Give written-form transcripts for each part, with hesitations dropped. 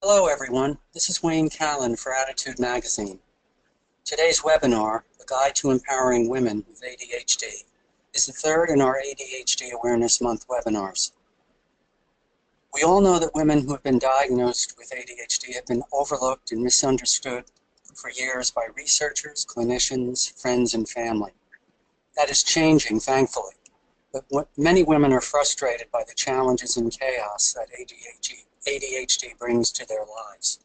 Hello everyone, this is Wayne Callan for Attitude Magazine. Today's webinar, A Guide to Empowering Women with ADHD, is the third in our ADHD Awareness Month webinars. We all know that women who have been diagnosed with ADHD have been overlooked and misunderstood for years by researchers, clinicians, friends, and family. That is changing, thankfully, but many women are frustrated by the challenges and chaos that ADHD brings to their lives.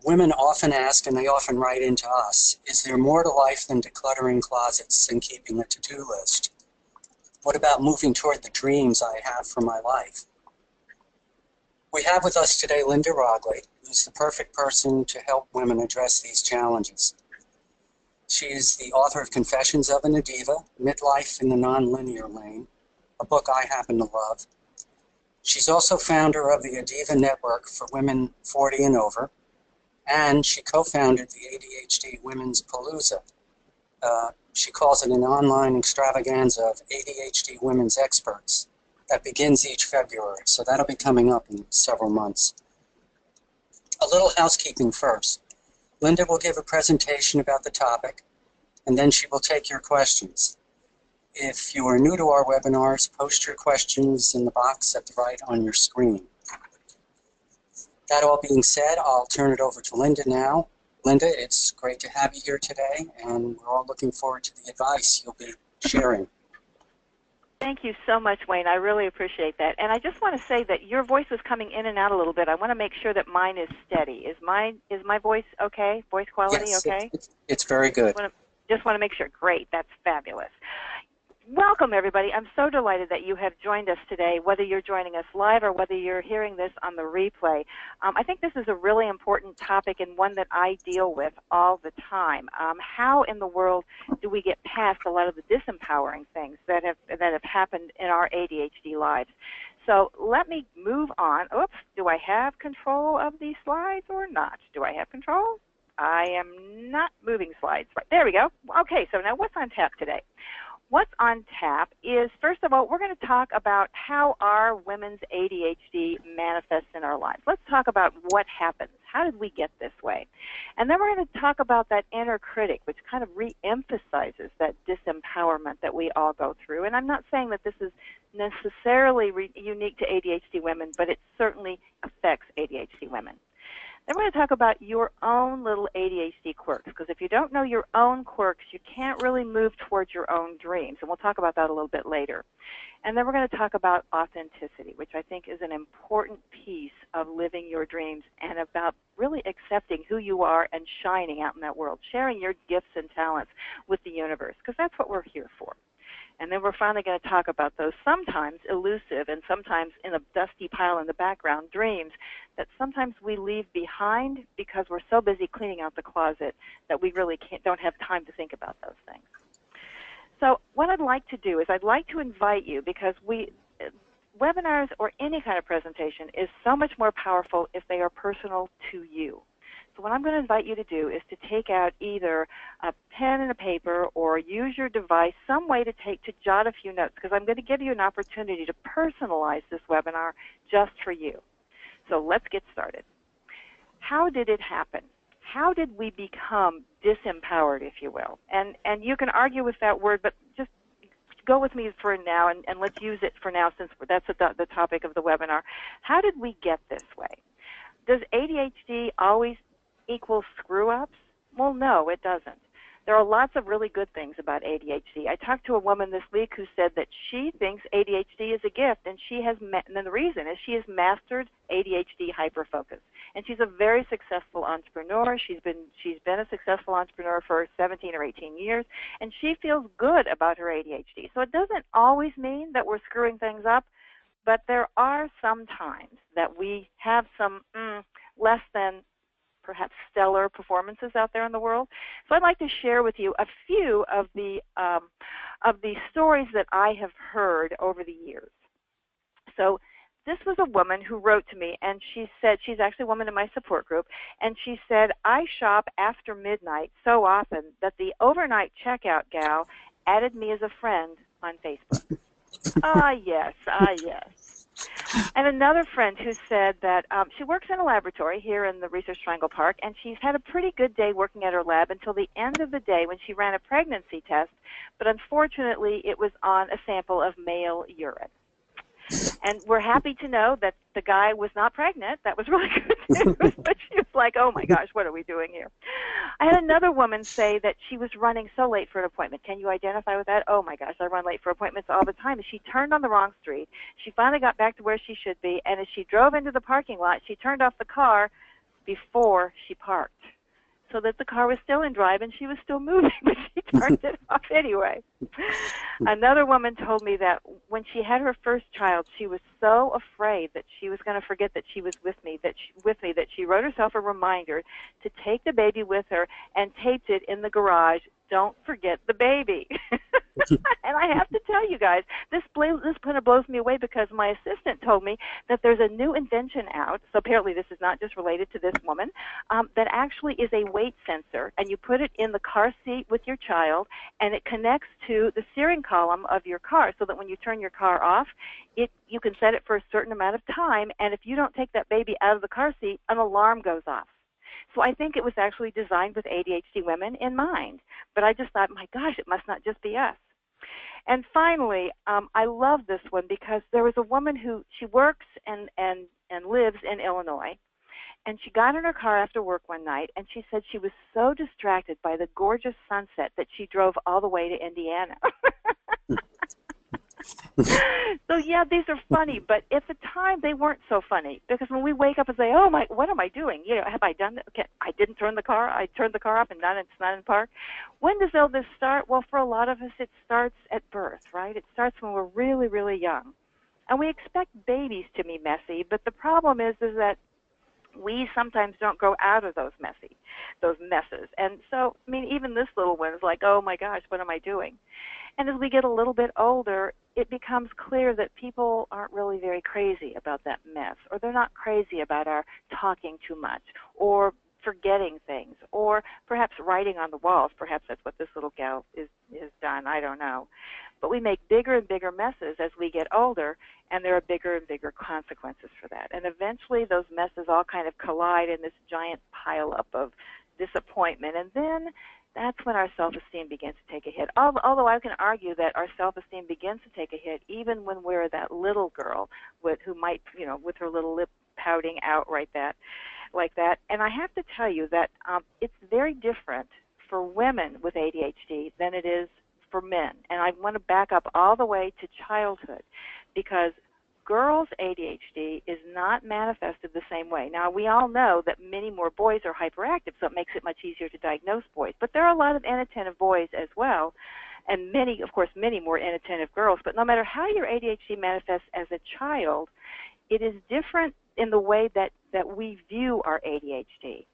Women often ask, and they often write into us, is there more to life than decluttering closets and keeping a to-do list? What about moving toward the dreams I have for my life? We have with us today Linda Rogley, who's the perfect person to help women address these challenges. She is the author of Confessions of an Diva, Midlife in the Nonlinear Lane, a book I happen to love. She's also founder of the Adiva Network for Women 40 and Over, and she co-founded the ADHD Women's Palooza. She calls it an online extravaganza of ADHD women's experts that begins each February, so that'll be coming up in several months. A little housekeeping first. Linda will give a presentation about the topic, and then she will take your questions. If you are new to our webinars, post your questions in the box at the right on your screen. That all being said, I'll turn it over to Linda now. Linda, it's great to have you here today, and we're all looking forward to the advice you'll be sharing. Thank you so much, Wayne. I really appreciate that. And I just want to say that your voice was coming in and out a little bit. I want to make sure that mine is steady. Is my voice okay? Voice quality yes, okay? It's very good. Just want to make sure. Great. That's fabulous. Welcome, everybody. I'm so delighted that you have joined us today, whether you're joining us live or whether you're hearing this on the replay. I think this is a really important topic and one that I deal with all the time. How in the world do we get past a lot of the disempowering things that have happened in our ADHD lives? So let me move on. Oops, do I have control of these slides or not? Do I have control? I am not moving slides. Right, there we go. Okay, so now what's on tap today? What's on tap is, first of all, we're going to talk about how our women's ADHD manifests in our lives. Let's talk about what happens. How did we get this way? And then we're going to talk about that inner critic, which kind of re-emphasizes that disempowerment that we all go through. And I'm not saying that this is necessarily unique to ADHD women, but it certainly affects ADHD women. Then we're going to talk about your own little ADHD quirks, because if you don't know your own quirks, you can't really move towards your own dreams, and we'll talk about that a little bit later. And then we're going to talk about authenticity, which I think is an important piece of living your dreams and about really accepting who you are and shining out in that world, sharing your gifts and talents with the universe, because that's what we're here for. And then we're finally going to talk about those sometimes elusive and sometimes in a dusty pile in the background dreams that sometimes we leave behind because we're so busy cleaning out the closet that we really don't have time to think about those things. So what I'd like to do is I'd like to invite you, because webinars or any kind of presentation is so much more powerful if they are personal to you. So what I'm going to invite you to do is to take out either a pen and a paper or use your device, some way to jot a few notes, because I'm going to give you an opportunity to personalize this webinar just for you. So let's get started. How did it happen? How did we become disempowered, if you will? And you can argue with that word, but just go with me for now, and let's use it for now since that's the topic of the webinar. How did we get this way? Does ADHD always equal screw-ups? Well, no, it doesn't. There are lots of really good things about ADHD. I talked to a woman this week who said that she thinks ADHD is a gift, and and the reason is she has mastered ADHD hyperfocus. And she's a very successful entrepreneur. She's been a successful entrepreneur for 17 or 18 years, and she feels good about her ADHD. So it doesn't always mean that we're screwing things up, but there are some times that we have some less than perhaps stellar performances out there in the world. So I'd like to share with you a few of the stories that I have heard over the years. So this was a woman who wrote to me, and she said, she's actually a woman in my support group, and she said, I shop after midnight so often that the overnight checkout gal added me as a friend on Facebook. Yes. And another friend who said that she works in a laboratory here in the Research Triangle Park, and she's had a pretty good day working at her lab until the end of the day when she ran a pregnancy test, but unfortunately it was on a sample of male urine. And we're happy to know that the guy was not pregnant. That was really good news. But she was like, oh, my gosh, what are we doing here? I had another woman say that she was running so late for an appointment. Can you identify with that? Oh, my gosh, I run late for appointments all the time. And she turned on the wrong street. She finally got back to where she should be. And as she drove into the parking lot, she turned off the car before she parked, so that the car was still in drive and she was still moving, but she turned it off anyway. Another woman told me that when she had her first child, she was so afraid that she was going to forget that she was with me, that she wrote herself a reminder to take the baby with her and taped it in the garage. Don't forget the baby. And I have to tell you guys, this kind of blows me away, because my assistant told me that there's a new invention out. So apparently this is not just related to this woman, that actually is a weight sensor, and you put it in the car seat with your child, and it connects to the steering column of your car, so that when you turn your car off, you can set it for a certain amount of time, and if you don't take that baby out of the car seat, an alarm goes off. So I think it was actually designed with ADHD women in mind. But I just thought, my gosh, it must not just be us. And finally, I love this one, because there was a woman who, she works and lives in Illinois, and she got in her car after work one night, and she said she was so distracted by the gorgeous sunset that she drove all the way to Indiana. So yeah, these are funny, but at the time they weren't so funny, because when we wake up and say, "Oh my, what am I doing? You know, have I done that? Okay, I didn't turn the car. I turned the car off, and it's not in park." When does all this start? Well, for a lot of us, it starts at birth, right? It starts when we're really, really young, and we expect babies to be messy. But the problem is that we sometimes don't grow out of those messes. And so, I mean, even this little one is like, "Oh my gosh, what am I doing?" And as we get a little bit older, it becomes clear that people aren't really very crazy about that mess, or they're not crazy about our talking too much, or forgetting things, or perhaps writing on the walls. Perhaps that's what this little gal is done. I don't know. But we make bigger and bigger messes as we get older, and there are bigger and bigger consequences for that. And eventually those messes all kind of collide in this giant pileup of disappointment, and then that's when our self-esteem begins to take a hit. Although I can argue that our self-esteem begins to take a hit even when we're that little girl who might, with her little lip pouting out like that. And I have to tell you that it's very different for women with ADHD than it is for men. And I want to back up all the way to childhood, because girls' ADHD is not manifested the same way. Now, we all know that many more boys are hyperactive, so it makes it much easier to diagnose boys. But there are a lot of inattentive boys as well, and many more inattentive girls. But no matter how your ADHD manifests as a child, it is different in the way that we view our ADHD.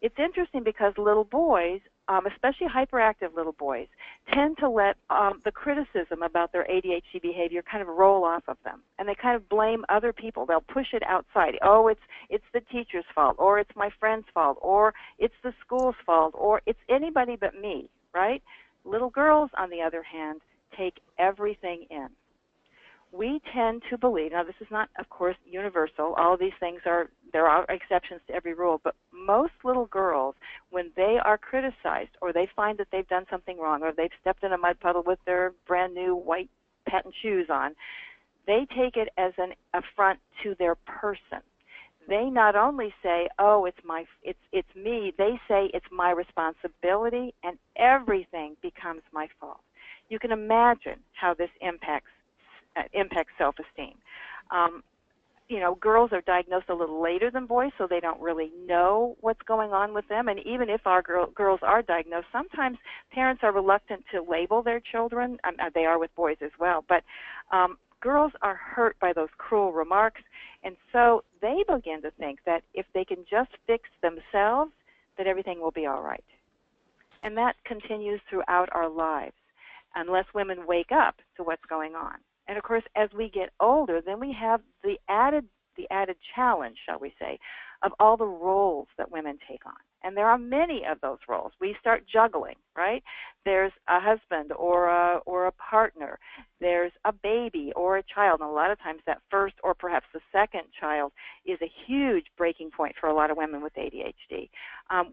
It's interesting because little boys, especially hyperactive little boys, tend to let the criticism about their ADHD behavior kind of roll off of them, and they kind of blame other people. They'll push it outside. Oh, it's the teacher's fault, or it's my friend's fault, or it's the school's fault, or it's anybody but me, right? Little girls, on the other hand, take everything in. We tend to believe, now this is not, of course, universal. All of these things there are exceptions to every rule, but most little girls, when they are criticized, or they find that they've done something wrong, or they've stepped in a mud puddle with their brand new white patent shoes on, they take it as an affront to their person. They not only say, "Oh, it's me," they say it's my responsibility, and everything becomes my fault. You can imagine how this impacts self-esteem. Girls are diagnosed a little later than boys, so they don't really know what's going on with them. And even if our girls are diagnosed, sometimes parents are reluctant to label their children. They are with boys as well. But girls are hurt by those cruel remarks, and so they begin to think that if they can just fix themselves, that everything will be all right. And that continues throughout our lives, unless women wake up to what's going on. And of course, as we get older, then we have the added challenge, shall we say, of all the roles that women take on. And there are many of those roles. We start juggling, right? There's a husband or a partner. There's a baby or a child. And a lot of times that first or perhaps the second child is a huge breaking point for a lot of women with ADHD.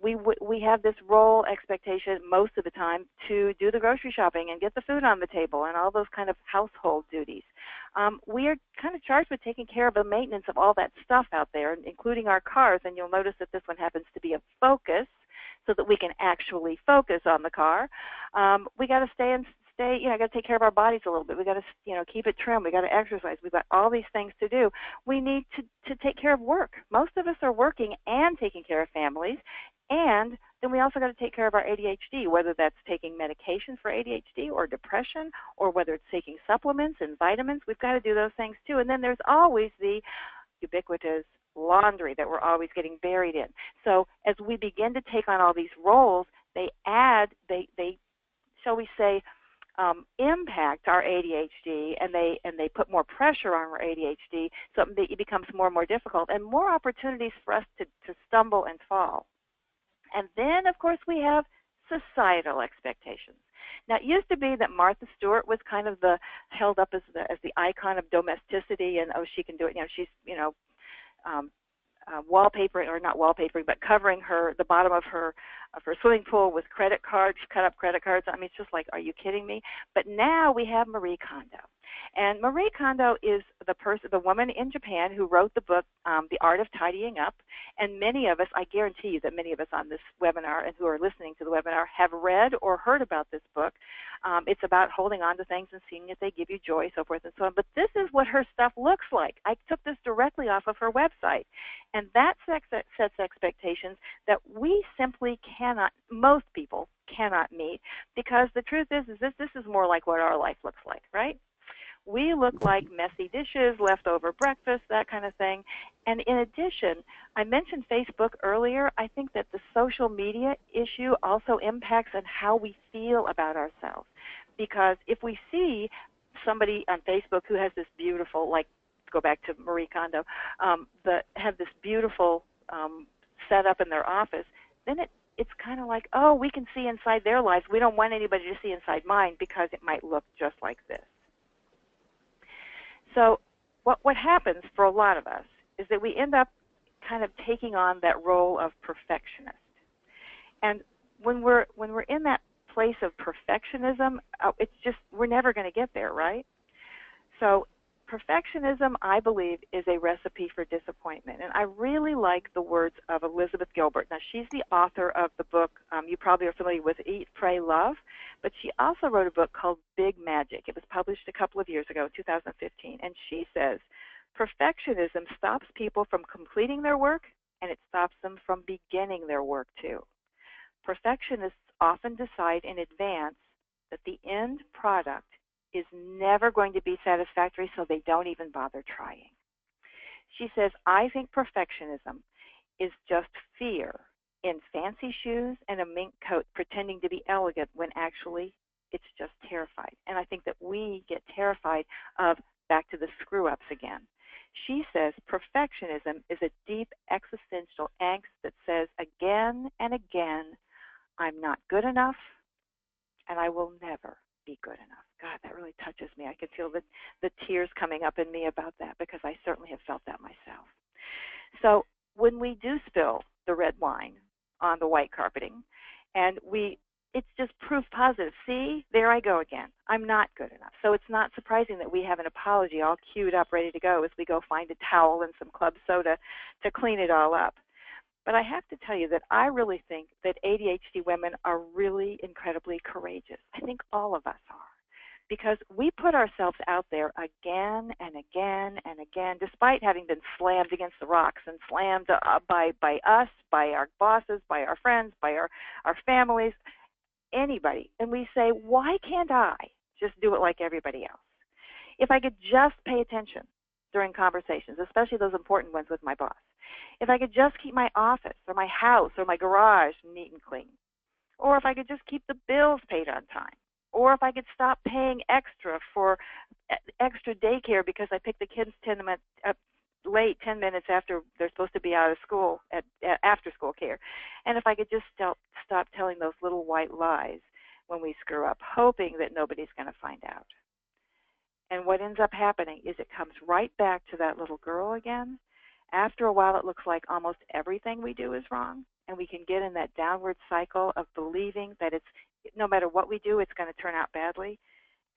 We have this role expectation most of the time to do the grocery shopping and get the food on the table and all those kind of household duties. We are kind of charged with taking care of the maintenance of all that stuff out there, including our cars, and you'll notice that this one happens to be a Focus so that we can actually focus on the car. We got to stay, got to take care of our bodies a little bit. We got to, keep it trim. We got to exercise. We've got all these things to do. We need to take care of work. Most of us are working and taking care of families, and then we also got to take care of our ADHD, whether that's taking medication for ADHD or depression, or whether it's taking supplements and vitamins. We've got to do those things too. And then there's always the ubiquitous laundry that we're always getting buried in. So as we begin to take on all these roles, they shall we say, impact our ADHD, and they put more pressure on our ADHD, so it becomes more and more difficult, and more opportunities for us to stumble and fall. And then, of course, we have societal expectations. Now, it used to be that Martha Stewart was kind of held up as the icon of domesticity, and she can do it. She's wallpapering, or not wallpapering, but covering the bottom of her swimming pool with credit cards, cut up credit cards. I mean, it's just like, are you kidding me? But now we have Marie Kondo. And Marie Kondo is the woman in Japan who wrote the book, The Art of Tidying Up. And many of us, I guarantee you that many of us on this webinar and who are listening to the webinar have read or heard about this book. It's about holding on to things and seeing if they give you joy, so forth and so on. But this is what her stuff looks like. I took this directly off of her website. And that sets expectations that we simply cannot, most people cannot meet, because the truth is this is more like what our life looks like, right? We look like messy dishes, leftover breakfast, that kind of thing. And in addition, I mentioned Facebook earlier. I think that the social media issue also impacts on how we feel about ourselves. Because if we see somebody on Facebook who has this beautiful, like, go back to Marie Kondo, have this beautiful setup in their office, then it's kind of like, oh, we can see inside their lives. We don't want anybody to see inside mine because it might look just like this. So what happens for a lot of us is that we end up kind of taking on that role of perfectionist. And when we're in that place of perfectionism, it's just, we're never going to get there, right? So perfectionism, I believe, is a recipe for disappointment. And I really like the words of Elizabeth Gilbert. Now, she's the author of the book, you probably are familiar with Eat, Pray, Love, but she also wrote a book called Big Magic. It was published a couple of years ago, 2015, and she says, perfectionism stops people from completing their work, and it stops them from beginning their work, too. Perfectionists often decide in advance that the end product is never going to be satisfactory, so they don't even bother trying. She says, I think perfectionism is just fear in fancy shoes and a mink coat pretending to be elegant when actually it's just terrified. And I think that we get terrified of back to the screw-ups again. She says perfectionism is a deep existential angst that says again and again, I'm not good enough and I will never be good enough. God, that really touches me. I can feel the tears coming up in me about that, because I certainly have felt that myself. So when we do spill the red wine on the white carpeting, and it's just proof positive. See, there I go again. I'm not good enough. So it's not surprising that we have an apology all queued up, ready to go as we go find a towel and some club soda to clean it all up. But I have to tell you that I really think that ADHD women are really incredibly courageous. I think all of us are, because we put ourselves out there again and again and again, despite having been slammed against the rocks and slammed by us, by our bosses, by our friends, by our families, anybody. And we say, why can't I just do it like everybody else? If I could just pay attention during conversations, especially those important ones with my boss. If I could just keep my office or my house or my garage neat and clean. Or if I could just keep the bills paid on time. Or if I could stop paying extra for extra daycare because I picked the kids' 10 minutes late 10 minutes after they're supposed to be out of school at after school care. And if I could just stop telling those little white lies when we screw up, hoping that nobody's going to find out. And what ends up happening is it comes right back to that little girl again. After a while, it looks like almost everything we do is wrong, and we can get in that downward cycle of believing that it's no matter what we do, it's going to turn out badly.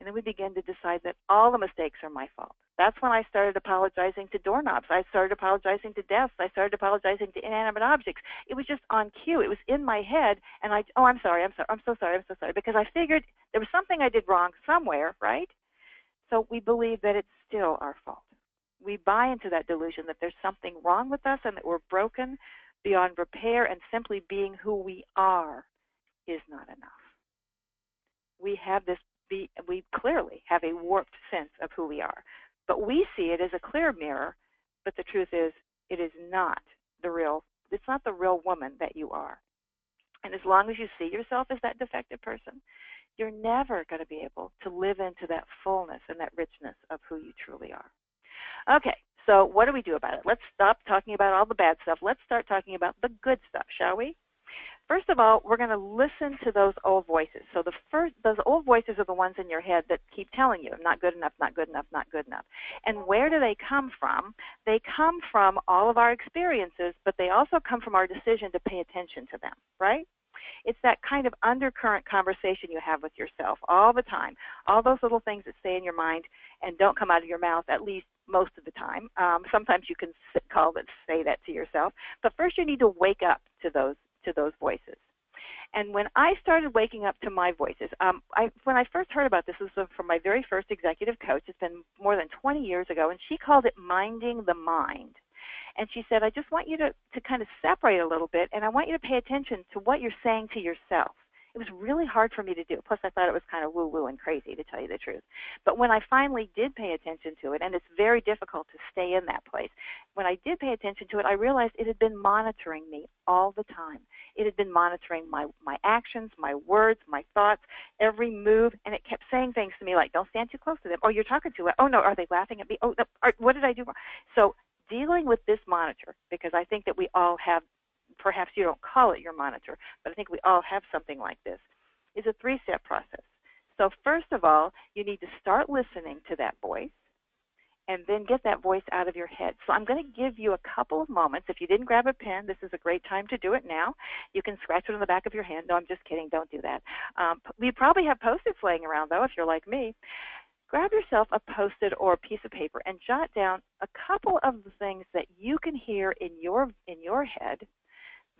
And then we begin to decide that all the mistakes are my fault. That's when I started apologizing to doorknobs. I started apologizing to desks. I started apologizing to inanimate objects. It was just on cue. It was in my head, and I'm sorry, I'm so sorry, because I figured there was something I did wrong somewhere, right? So we believe that it's still our fault. We buy into that delusion that there's something wrong with us and that we're broken beyond repair, and simply being who we are is not enough. We clearly have a warped sense of who we are. But we see it as a clear mirror, but the truth is it is not it's not the real woman that you are. And as long as you see yourself as that defective person, you're never going to be able to live into that fullness and that richness of who you truly are. Okay, so what do we do about it? Let's stop talking about all the bad stuff. Let's start talking about the good stuff, shall we? First of all, we're going to listen to those old voices. So those old voices are the ones in your head that keep telling you, not good enough, not good enough, not good enough. And where do they come from? They come from all of our experiences, but they also come from our decision to pay attention to them, right? It's that kind of undercurrent conversation you have with yourself all the time. All those little things that stay in your mind and don't come out of your mouth, at least most of the time. Sometimes you can say that to yourself. But first you need to wake up to those voices. And when I started waking up to my voices, when I first heard about this was from my very first executive coach. It's been more than 20 years ago, and she called it minding the mind. And she said, I just want you to kind of separate a little bit, and I want you to pay attention to what you're saying to yourself. It was really hard for me to do. Plus, I thought it was kind of woo-woo and crazy, to tell you the truth. But when I finally did pay attention to it, and it's very difficult to stay in that place, when I did pay attention to it, I realized it had been monitoring me all the time. It had been monitoring my actions, my words, my thoughts, every move, and it kept saying things to me like, don't stand too close to them. Oh, you're talking too loud. Oh, no, are they laughing at me? Oh, no, what did I do wrong? So dealing with this monitor, because I think that we all have, perhaps you don't call it your monitor, but I think we all have something like this, is a three-step process. So first of all, you need to start listening to that voice and then get that voice out of your head. So I'm going to give you a couple of moments. If you didn't grab a pen, this is a great time to do it now. You can scratch it on the back of your hand. No, I'm just kidding. Don't do that. We probably have Post-its laying around, though, if you're like me. Grab yourself a Post-it or a piece of paper and jot down a couple of the things that you can hear in your head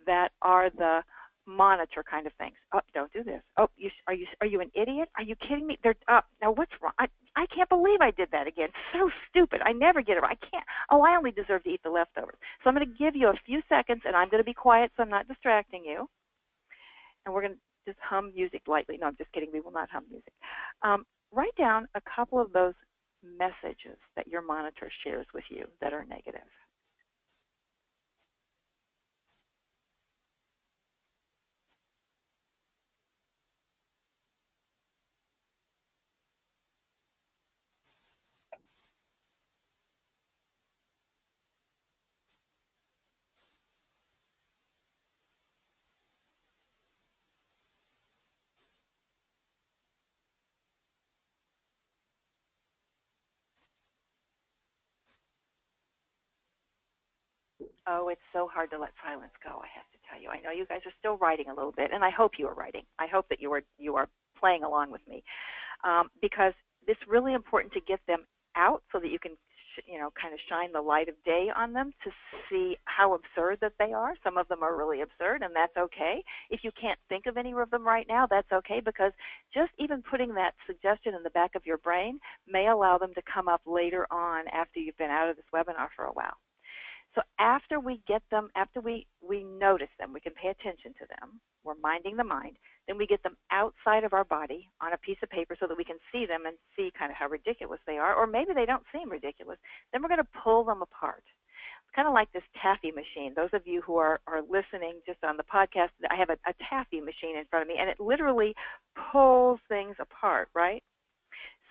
that are the monitor kind of things. Oh, don't do this. Oh, are you an idiot? Are you kidding me? Now what's wrong? I can't believe I did that again. So stupid. I never get it right. I can't. Oh, I only deserve to eat the leftovers. So I'm going to give you a few seconds, and I'm going to be quiet so I'm not distracting you. And we're going to just hum music lightly. No, I'm just kidding. We will not hum music. Write down a couple of those messages that your monitor shares with you that are negative. Oh, it's so hard to let silence go, I have to tell you. I know you guys are still writing a little bit, and I hope you are writing. I hope that you are playing along with me, because it's really important to get them out so that you can, kind of shine the light of day on them to see how absurd that they are. Some of them are really absurd, and that's okay. If you can't think of any of them right now, that's okay, because just even putting that suggestion in the back of your brain may allow them to come up later on after you've been out of this webinar for a while. So after we get them, after we notice them, we can pay attention to them, we're minding the mind, then we get them outside of our body on a piece of paper so that we can see them and see kind of how ridiculous they are, or maybe they don't seem ridiculous. Then we're going to pull them apart. It's kind of like this taffy machine. Those of you who are listening just on the podcast, I have a taffy machine in front of me, and it literally pulls things apart, right?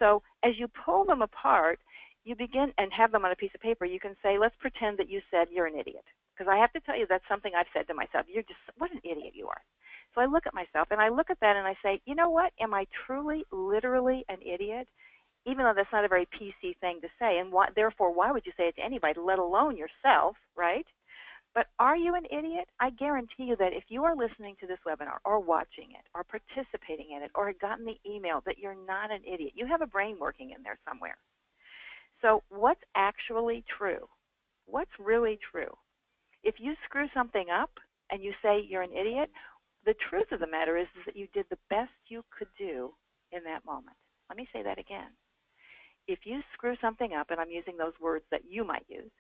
So as you pull them apart, you begin and have them on a piece of paper. You can say, let's pretend that you said you're an idiot. Because I have to tell you, that's something I've said to myself. You're just, what an idiot you are. So I look at myself, and I look at that, and I say, you know what? Am I truly, literally an idiot? Even though that's not a very PC thing to say, and therefore, why would you say it to anybody, let alone yourself, right? But are you an idiot? I guarantee you that if you are listening to this webinar or watching it or participating in it or had gotten the email, that you're not an idiot. You have a brain working in there somewhere. So what's actually true? What's really true? If you screw something up and you say you're an idiot, the truth of the matter is that you did the best you could do in that moment. Let me say that again. If you screw something up, and I'm using those words that you might use,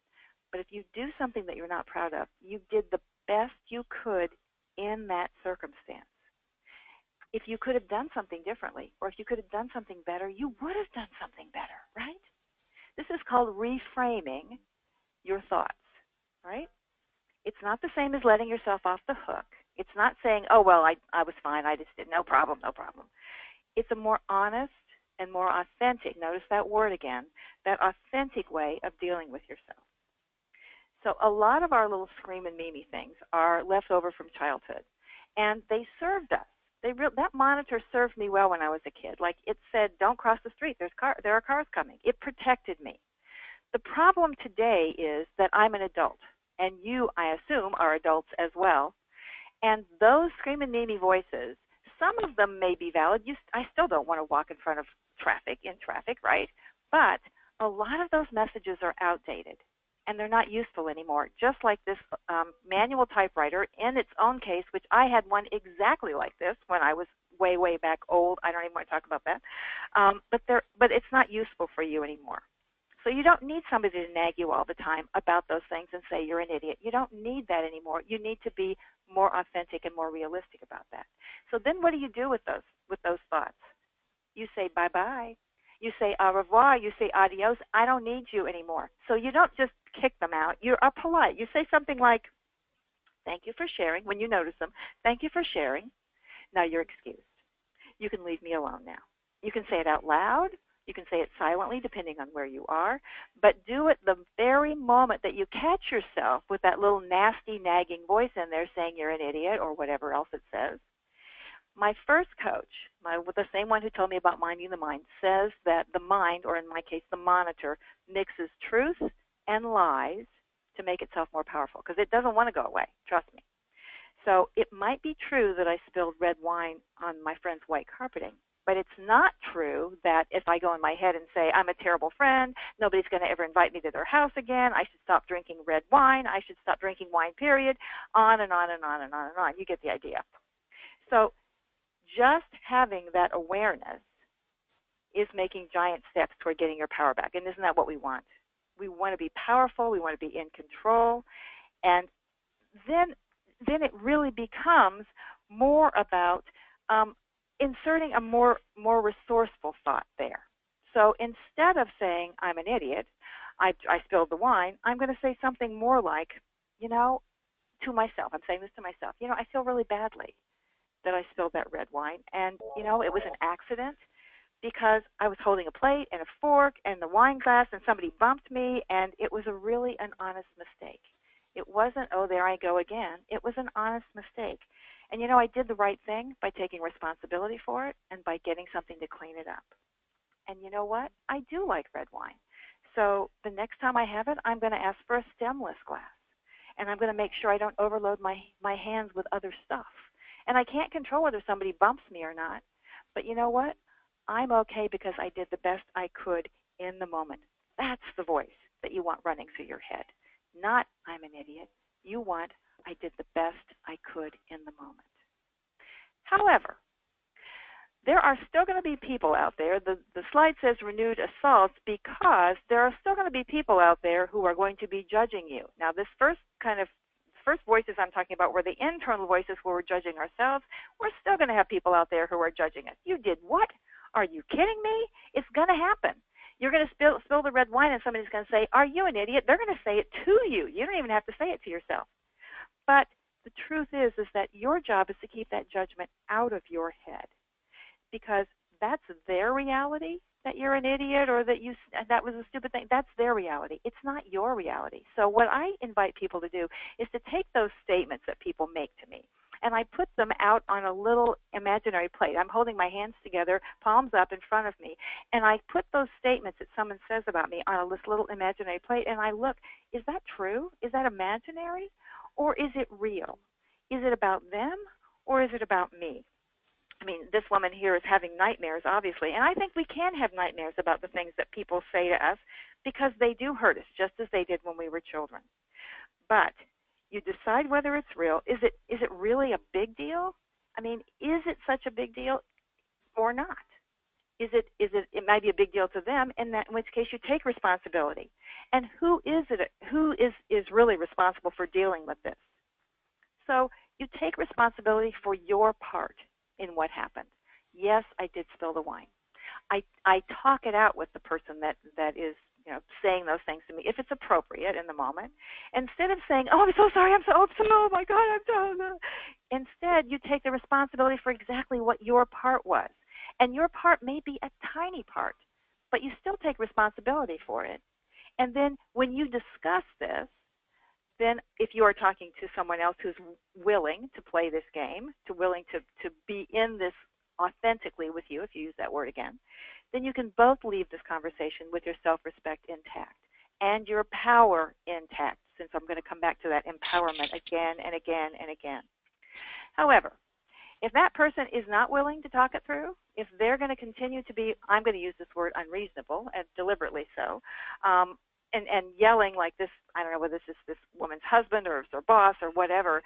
but if you do something that you're not proud of, you did the best you could in that circumstance. If you could have done something differently, or if you could have done something better, you would have done something better, right? This is called reframing your thoughts, right? It's not the same as letting yourself off the hook. It's not saying, oh, well, I was fine, I just did, no problem, no problem. It's a more honest and more authentic, notice that word again, that authentic way of dealing with yourself. So a lot of our little scream and meme things are left over from childhood, and they served us. That monitor served me well when I was a kid. Like it said, don't cross the street, there are cars coming. It protected me. The problem today is that I'm an adult, and you, I assume, are adults as well. And those scream and meme voices, some of them may be valid. I still don't want to walk in front of in traffic, right? But a lot of those messages are outdated, and they're not useful anymore. Just like this manual typewriter in its own case, which I had one exactly like this when I was way, way back old. I don't even want to talk about that. But it's not useful for you anymore. So you don't need somebody to nag you all the time about those things and say you're an idiot. You don't need that anymore. You need to be more authentic and more realistic about that. So then what do you do with those thoughts? You say bye-bye. You say au revoir. You say adios. I don't need you anymore. So you don't just kick them out. You are polite. You say something like, thank you for sharing, when you notice them. Thank you for sharing. Now you're excused. You can leave me alone now. You can say it out loud. You can say it silently, depending on where you are, but do it the very moment that you catch yourself with that little nasty, nagging voice in there saying you're an idiot or whatever else it says. My first coach, the same one who told me about minding the mind, says that the mind, or in my case, the monitor, mixes truth and lies to make itself more powerful, because it doesn't want to go away, trust me. So it might be true that I spilled red wine on my friend's white carpeting, but it's not true that if I go in my head and say, I'm a terrible friend, nobody's going to ever invite me to their house again, I should stop drinking red wine, I should stop drinking wine, period, on and on and on and on and on. You get the idea. So just having that awareness is making giant steps toward getting your power back. And isn't that what we want? We want to be powerful, we want to be in control, and then it really becomes more about inserting a more resourceful thought there. So instead of saying, I'm an idiot, I spilled the wine, I'm going to say something more like, to myself, I'm saying this to myself, I feel really badly that I spilled that red wine, and, it was an accident because I was holding a plate and a fork and the wine glass, and somebody bumped me, and it was really an honest mistake. It wasn't, oh, there I go again. It was an honest mistake. And, I did the right thing by taking responsibility for it and by getting something to clean it up. And you know what? I do like red wine. So the next time I have it, I'm going to ask for a stemless glass. And I'm going to make sure I don't overload my hands with other stuff. And I can't control whether somebody bumps me or not. But you know what? I'm okay because I did the best I could in the moment. That's the voice that you want running through your head. Not, I'm an idiot. You want, I did the best I could in the moment. However, there are still going to be people out there, the slide says renewed assaults, because there are still going to be people out there who are going to be judging you. Now, this first voices I'm talking about were the internal voices where we're judging ourselves. We're still going to have people out there who are judging us. You did what? Are you kidding me? It's going to happen. You're going to spill the red wine and somebody's going to say, are you an idiot? They're going to say it to you. You don't even have to say it to yourself. But the truth is that your job is to keep that judgment out of your head, because that's their reality, that you're an idiot or that that was a stupid thing. That's their reality. It's not your reality. So what I invite people to do is to take those statements that people make to me, and I put them out on a little imaginary plate. I'm holding my hands together, palms up in front of me, and I put those statements that someone says about me on this little imaginary plate, and I look, is that true? Is that imaginary? Or is it real? Is it about them, or is it about me? I mean, this woman here is having nightmares, obviously, and I think we can have nightmares about the things that people say to us because they do hurt us, just as they did when we were children. But you decide whether it's real. Is it really a big deal? I mean, is it such a big deal or not? It might be a big deal to them, in which case you take responsibility. And who is really responsible for dealing with this? So you take responsibility for your part in what happened. Yes, I did spill the wine. I talk it out with the person that is saying those things to me, if it's appropriate in the moment. Instead of saying, oh, I'm so sorry, I'm so upset, oh my God, I'm so. Instead, you take the responsibility for exactly what your part was. And your part may be a tiny part, but you still take responsibility for it. And then when you discuss this, then if you are talking to someone else who's willing to play this game, willing to be in this authentically with you, if you use that word again, then you can both leave this conversation with your self-respect intact and your power intact, since I'm going to come back to that empowerment again and again and again. However, if that person is not willing to talk it through, if they're going to continue to be, I'm going to use this word, unreasonable, and deliberately so, and yelling like this, I don't know whether this is this woman's husband or it's their boss or whatever,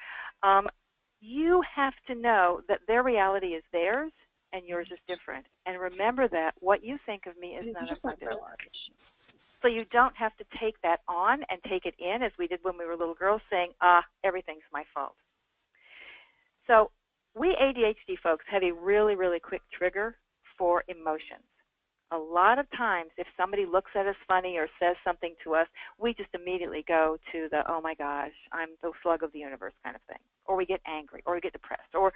you have to know that their reality is theirs and yours is different. And remember that what you think of me is none of my business. So you don't have to take that on and take it in, as we did when we were little girls, saying, everything's my fault. So we ADHD folks have a really, really quick trigger for emotions. A lot of times, if somebody looks at us funny or says something to us, we just immediately go to the, oh my gosh, I'm the slug of the universe kind of thing. Or we get angry, or we get depressed, or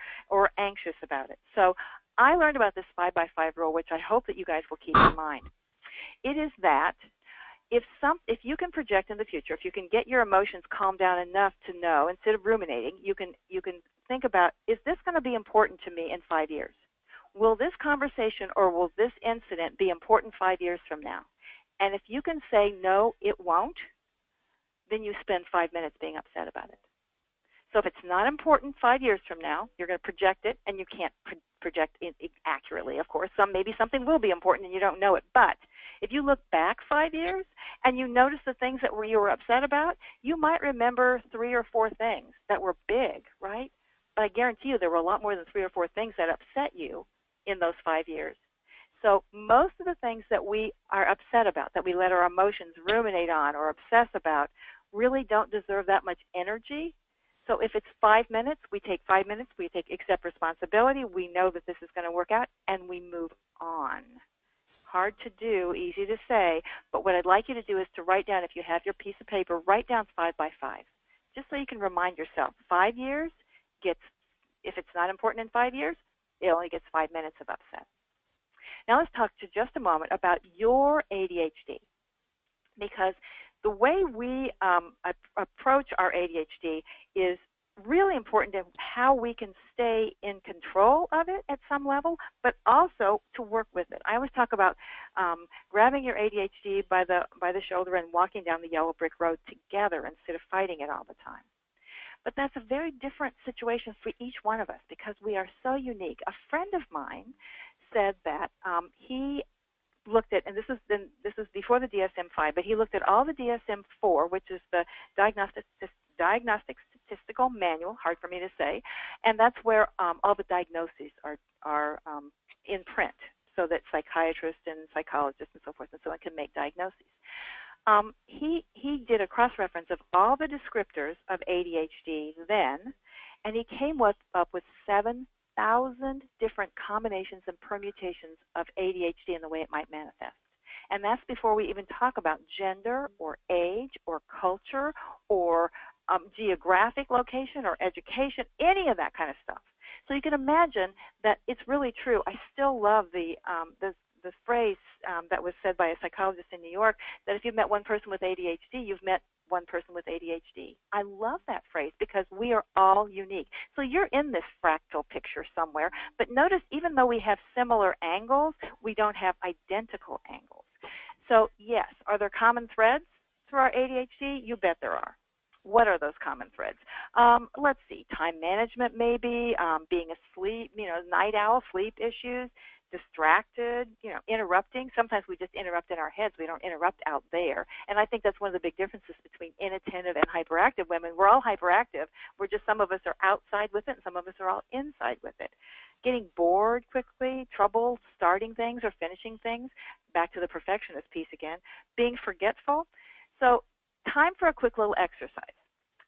anxious about it. So I learned about this 5x5 rule, which I hope that you guys will keep in mind. It is that if you can project in the future, if you can get your emotions calmed down enough to know, instead of ruminating, you can think about, is this going to be important to me in 5 years? Will this conversation or will this incident be important 5 years from now? And if you can say, no, it won't, then you spend 5 minutes being upset about it. So if it's not important 5 years from now, you're going to project it, and you can't project it accurately, of course. Maybe something will be important and you don't know it. But if you look back 5 years and you notice the things that you were upset about, you might remember 3 or 4 things that were big, right? But I guarantee you there were a lot more than 3 or 4 things that upset you in those 5 years. So most of the things that we are upset about, that we let our emotions ruminate on or obsess about, really don't deserve that much energy. So if it's 5 minutes, we take 5 minutes, we accept responsibility, we know that this is going to work out, and we move on. Hard to do, easy to say, but what I'd like you to do is to write down, if you have your piece of paper, write down 5x5, just so you can remind yourself. 5 years gets, if it's not important in 5 years, it only gets 5 minutes of upset. Now let's talk to just a moment about your ADHD, because the way we approach our ADHD is really important to how we can stay in control of it at some level, but also to work with it. I always talk about grabbing your ADHD by the shoulder and walking down the yellow brick road together instead of fighting it all the time. But that's a very different situation for each one of us because we are so unique. A friend of mine said that he looked at, and this is before the DSM-5, but he looked at all the DSM-4, which is the Diagnostic Statistical Manual, hard for me to say, and that's where all the diagnoses are in print, so that psychiatrists and psychologists and so forth and so on can make diagnoses. He did a cross-reference of all the descriptors of ADHD then, and he came up with 7,000 different combinations and permutations of ADHD and the way it might manifest. And that's before we even talk about gender or age or culture or geographic location or education, any of that kind of stuff. So you can imagine that it's really true. I still love the a phrase that was said by a psychologist in New York that if you've met one person with ADHD, you've met one person with ADHD. I love that phrase because we are all unique. So you're in this fractal picture somewhere, but notice even though we have similar angles, we don't have identical angles. So yes, are there common threads through our ADHD? You bet there are. What are those common threads? Let's see, time management maybe, being asleep, night owl, sleep issues, distracted, interrupting. Sometimes we just interrupt in our heads. We don't interrupt out there. And I think that's one of the big differences between inattentive and hyperactive women. We're all hyperactive. We're just some of us are outside with it and some of us are all inside with it. Getting bored quickly, trouble starting things or finishing things, back to the perfectionist piece again, being forgetful. So time for a quick little exercise.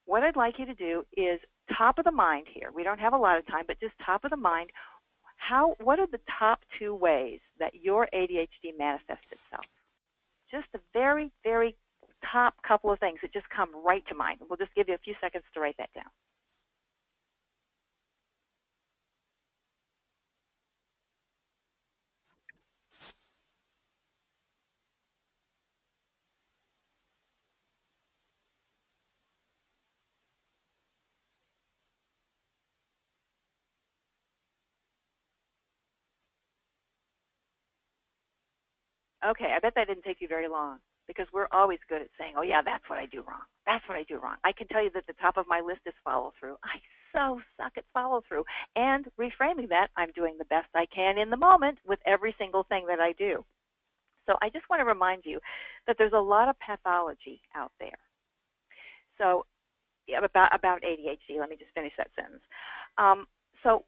What I'd like you to do is top of the mind here. We don't have a lot of time, but just top of the mind. What are the top 2 ways that your ADHD manifests itself? Just the very, very top couple of things that just come right to mind. We'll just give you a few seconds to write that down. Okay, I bet that didn't take you very long because we're always good at saying, oh, yeah, that's what I do wrong. That's what I do wrong. I can tell you that the top of my list is follow through. I so suck at follow through. And reframing that, I'm doing the best I can in the moment with every single thing that I do. So I just want to remind you that there's a lot of pathology out there. So about ADHD, let me just finish that sentence. So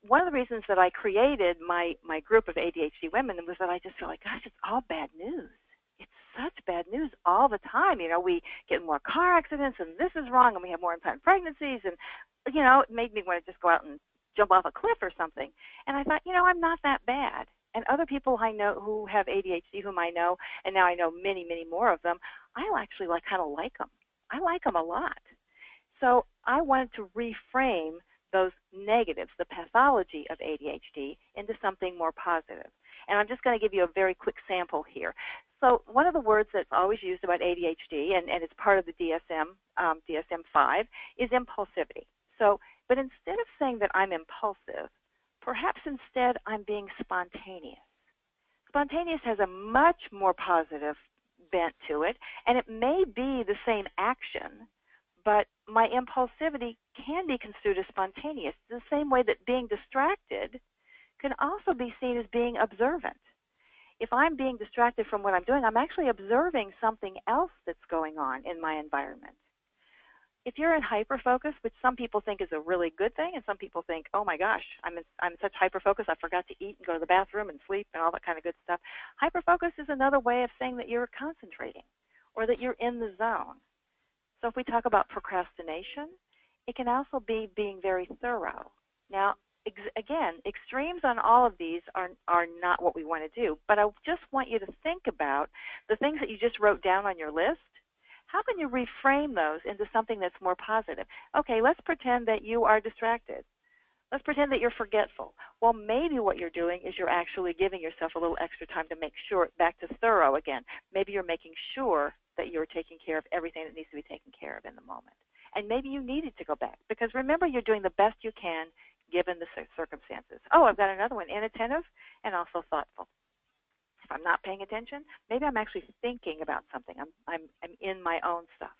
one of the reasons that I created my group of ADHD women was that I just feel like, gosh, it's all bad news. It's such bad news all the time. We get more car accidents, and this is wrong, and we have more unplanned pregnancies, and, it made me want to just go out and jump off a cliff or something. And I thought, I'm not that bad. And other people I know who have ADHD, whom I know, and now I know many, many more of them, I actually kind of like them. I like them a lot. So I wanted to reframe those negatives, the pathology of ADHD, into something more positive. And I'm just going to give you a very quick sample here. So one of the words that's always used about ADHD, and it's part of the DSM-5, is impulsivity. So, but instead of saying that I'm impulsive, perhaps instead I'm being spontaneous. Spontaneous has a much more positive bent to it, and it may be the same action, but my impulsivity can be construed as spontaneous, the same way that being distracted can also be seen as being observant. If I'm being distracted from what I'm doing, I'm actually observing something else that's going on in my environment. If you're in hyperfocus, which some people think is a really good thing, and some people think, oh my gosh, I'm in such hyperfocus, I forgot to eat and go to the bathroom and sleep and all that kind of good stuff. Hyperfocus is another way of saying that you're concentrating or that you're in the zone. So if we talk about procrastination, it can also be being very thorough. Now, again, extremes on all of these are not what we want to do, but I just want you to think about the things that you just wrote down on your list. How can you reframe those into something that's more positive? Okay, let's pretend that you are distracted. Let's pretend that you're forgetful. Well, maybe what you're doing is you're actually giving yourself a little extra time to make sure, back to thorough again. Maybe you're making sure that you're taking care of everything that needs to be taken care of in the moment. And maybe you needed to go back because remember, you're doing the best you can given the circumstances. Oh, I've got another one, inattentive and also thoughtful. If I'm not paying attention, maybe I'm actually thinking about something. I'm in my own stuff.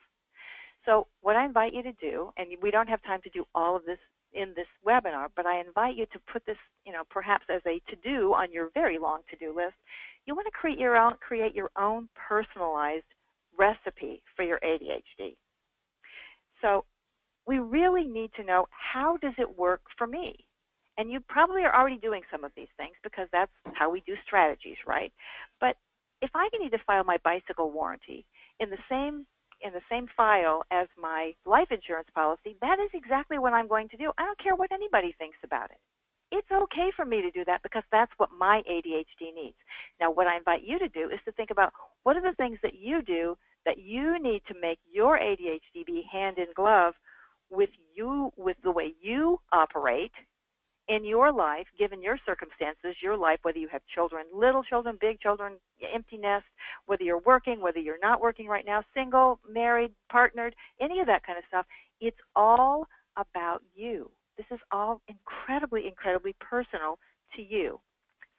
So what I invite you to do, and we don't have time to do all of this in this webinar, but I invite you to put this, perhaps as a to-do on your very long to-do list. You want to create your own personalized recipe for your ADHD. So we really need to know, how does it work for me? And you probably are already doing some of these things because that's how we do strategies, right? But if I need to file my bicycle warranty in the same file as my life insurance policy, that is exactly what I'm going to do. I don't care what anybody thinks about it. It's okay for me to do that because that's what my ADHD needs. Now, what I invite you to do is to think about, what are the things that you do that you need to make your ADHD be hand in glove with you, with the way you operate in your life, given your circumstances, your life, whether you have children, little children, big children, empty nest, whether you're working, whether you're not working right now, single, married, partnered, any of that kind of stuff, it's all about you. This is all incredibly, incredibly personal to you.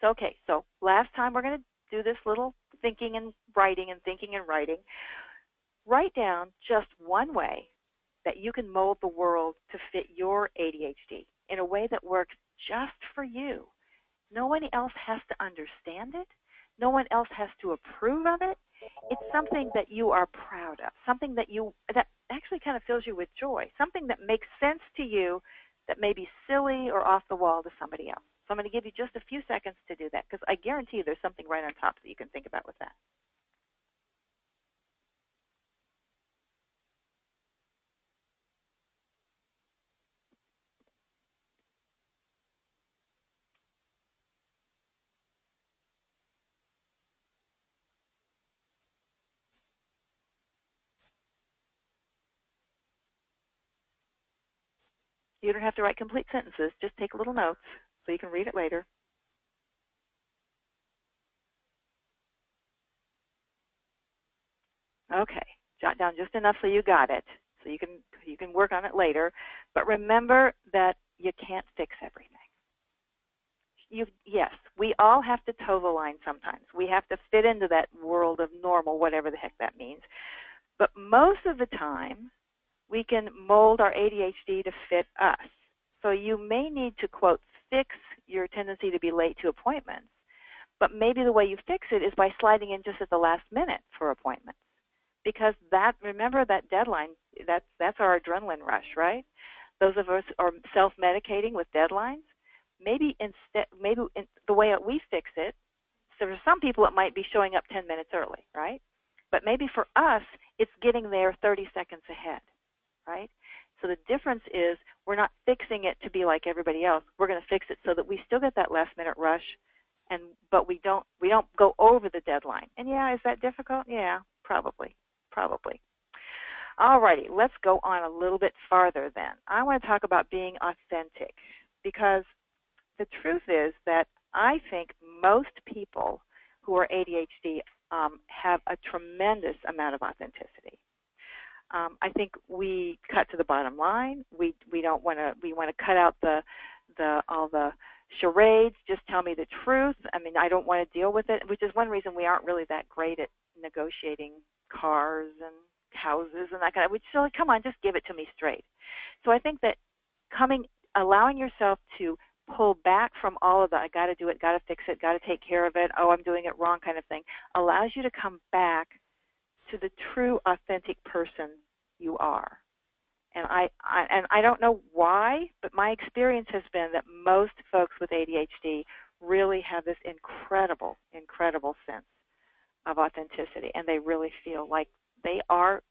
So, okay, so last time we're going to do this little thinking and writing and thinking and writing. Write down just one way that you can mold the world to fit your ADHD in a way that works just for you. No one else has to understand it. No one else has to approve of it. It's something that you are proud of, something that actually kind of fills you with joy, something that makes sense to you that may be silly or off the wall to somebody else. So I'm going to give you just a few seconds to do that, because I guarantee you there's something right on top that you can think about with that. You don't have to write complete sentences. Just take little notes so you can read it later. Okay, jot down just enough so you got it, so you can work on it later. But remember that you can't fix everything. Yes, we all have to toe the line sometimes. We have to fit into that world of normal, whatever the heck that means. But most of the time, we can mold our ADHD to fit us. So you may need to, quote, fix your tendency to be late to appointments, but maybe the way you fix it is by sliding in just at the last minute for appointments. Because remember that deadline, that's our adrenaline rush, right? Those of us are self-medicating with deadlines. Maybe the way we fix it, so for some people it might be showing up 10 minutes early, right? But maybe for us, it's getting there 30 seconds ahead, right? So the difference is we're not fixing it to be like everybody else. We're going to fix it so that we still get that last minute rush, but we don't go over the deadline. And yeah, is that difficult? Yeah, probably. All righty, let's go on a little bit farther then. I want to talk about being authentic, because the truth is that I think most people who are ADHD have a tremendous amount of authenticity. I think we cut to the bottom line. We want to cut out all the charades. Just tell me the truth. I mean, I don't want to deal with it, which is one reason we aren't really that great at negotiating cars and houses and that kind of. So come on, just give it to me straight. So I think that allowing yourself to pull back from all of the I got to do it, got to fix it, got to take care of it, oh, I'm doing it wrong kind of thing, allows you to come back to the true, authentic person you are. And I don't know why, but my experience has been that most folks with ADHD really have this incredible, incredible sense of authenticity, and they really feel like they are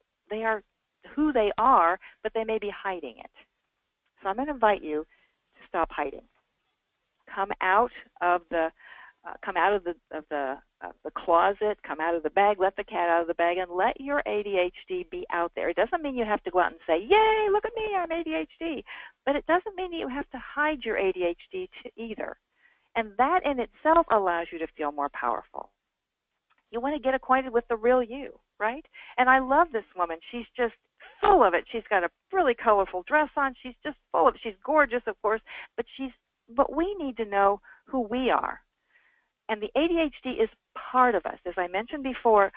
who they are, but they may be hiding it. So I'm going to invite you to stop hiding. Come out of the closet, come out of the bag, let the cat out of the bag, and let your ADHD be out there. It doesn't mean you have to go out and say, yay, look at me, I'm ADHD. But it doesn't mean you have to hide your ADHD either. And that in itself allows you to feel more powerful. You want to get acquainted with the real you, right? And I love this woman. She's just full of it. She's got a really colorful dress on. She's just full of it. She's gorgeous, of course, but we need to know who we are. And the ADHD is part of us. As I mentioned before,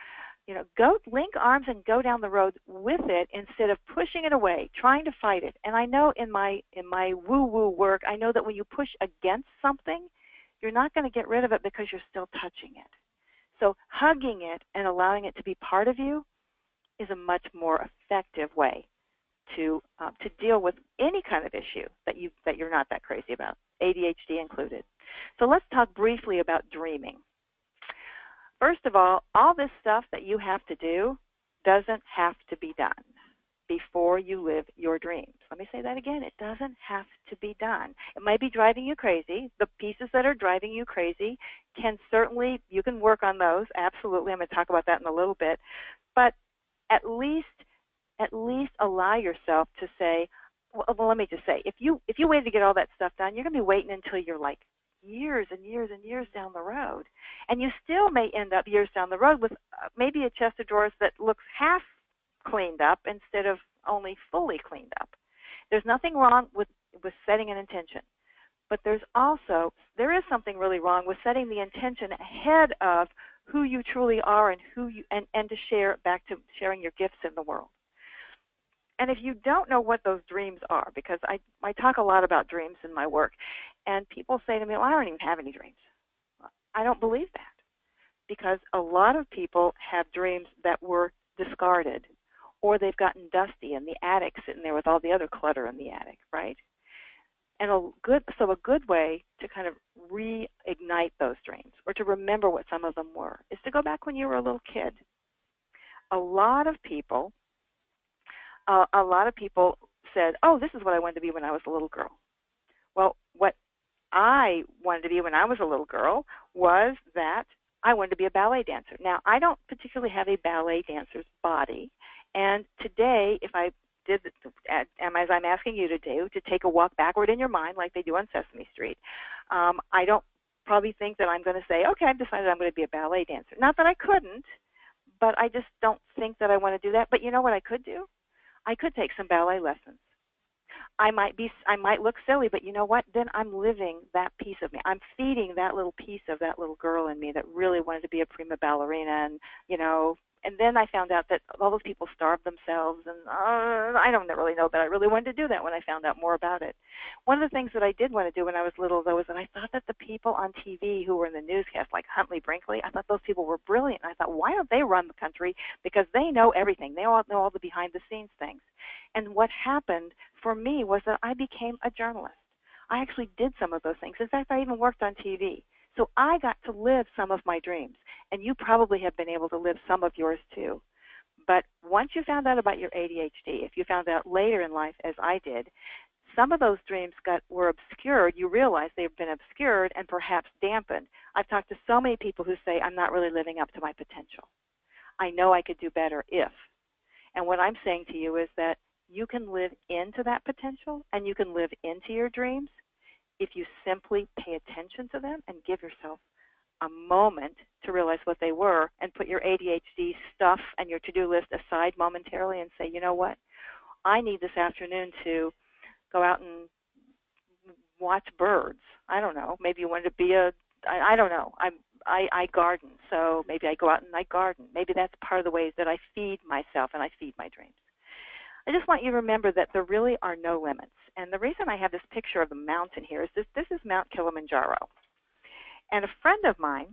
go link arms and go down the road with it instead of pushing it away, trying to fight it. And I know in my woo-woo work, I know that when you push against something, you're not going to get rid of it because you're still touching it. So hugging it and allowing it to be part of you is a much more effective way to deal with any kind of issue that you're not that crazy about, ADHD included. So let's talk briefly about dreaming. First of all this stuff that you have to do doesn't have to be done before you live your dreams. Let me say that again. It doesn't have to be done. It might be driving you crazy. The pieces that are driving you crazy you can work on those. Absolutely. I'm going to talk about that in a little bit. But at least allow yourself to say, well, let me just say, if you waited to get all that stuff done, you're going to be waiting until you're like years and years and years down the road. And you still may end up years down the road with maybe a chest of drawers that looks half cleaned up instead of only fully cleaned up. There's nothing wrong with setting an intention. But there is something really wrong with setting the intention ahead of who you truly are and and to share back to sharing your gifts in the world. And if you don't know what those dreams are, because I talk a lot about dreams in my work, and people say to me, well, I don't even have any dreams. I don't believe that, because a lot of people have dreams that were discarded, or they've gotten dusty in the attic, sitting there with all the other clutter in the attic, right? And a good way to kind of reignite those dreams, or to remember what some of them were, is to go back when you were a little kid. A lot of people said, oh, this is what I wanted to be when I was a little girl. Well, what I wanted to be when I was a little girl was that I wanted to be a ballet dancer. Now, I don't particularly have a ballet dancer's body, and today, if I did, as I'm asking you to do, to take a walk backward in your mind like they do on Sesame Street, I don't probably think that I'm going to say, okay, I've decided I'm going to be a ballet dancer. Not that I couldn't, but I just don't think that I want to do that. But you know what I could do? I could take some ballet lessons. I might look silly, but you know what? Then I'm living that piece of me. I'm feeding that little piece of that little girl in me that really wanted to be a prima ballerina, and then I found out that all those people starved themselves, and I don't really know that I really wanted to do that when I found out more about it. One of the things that I did want to do when I was little, though, was that I thought that the people on TV who were in the newscast, like Huntley Brinkley, I thought those people were brilliant. And I thought, why don't they run the country? Because they know everything. They all know all the behind-the-scenes things. And what happened for me was that I became a journalist. I actually did some of those things. In fact, I even worked on TV. So I got to live some of my dreams, and you probably have been able to live some of yours too. But once you found out about your ADHD, if you found out later in life, as I did, some of those dreams were obscured. You realize they've been obscured and perhaps dampened. I've talked to so many people who say, I'm not really living up to my potential. I know I could do better if. And what I'm saying to you is that you can live into that potential, and you can live into your dreams if you simply pay attention to them and give yourself a moment to realize what they were, and put your ADHD stuff and your to-do list aside momentarily and say, you know what, I need this afternoon to go out and watch birds. I don't know. Maybe you wanted to be I don't know. I garden, so maybe I go out and I garden. Maybe that's part of the ways that I feed myself and I feed my dreams. I just want you to remember that there really are no limits. And the reason I have this picture of the mountain here is this is Mount Kilimanjaro. And a friend of mine,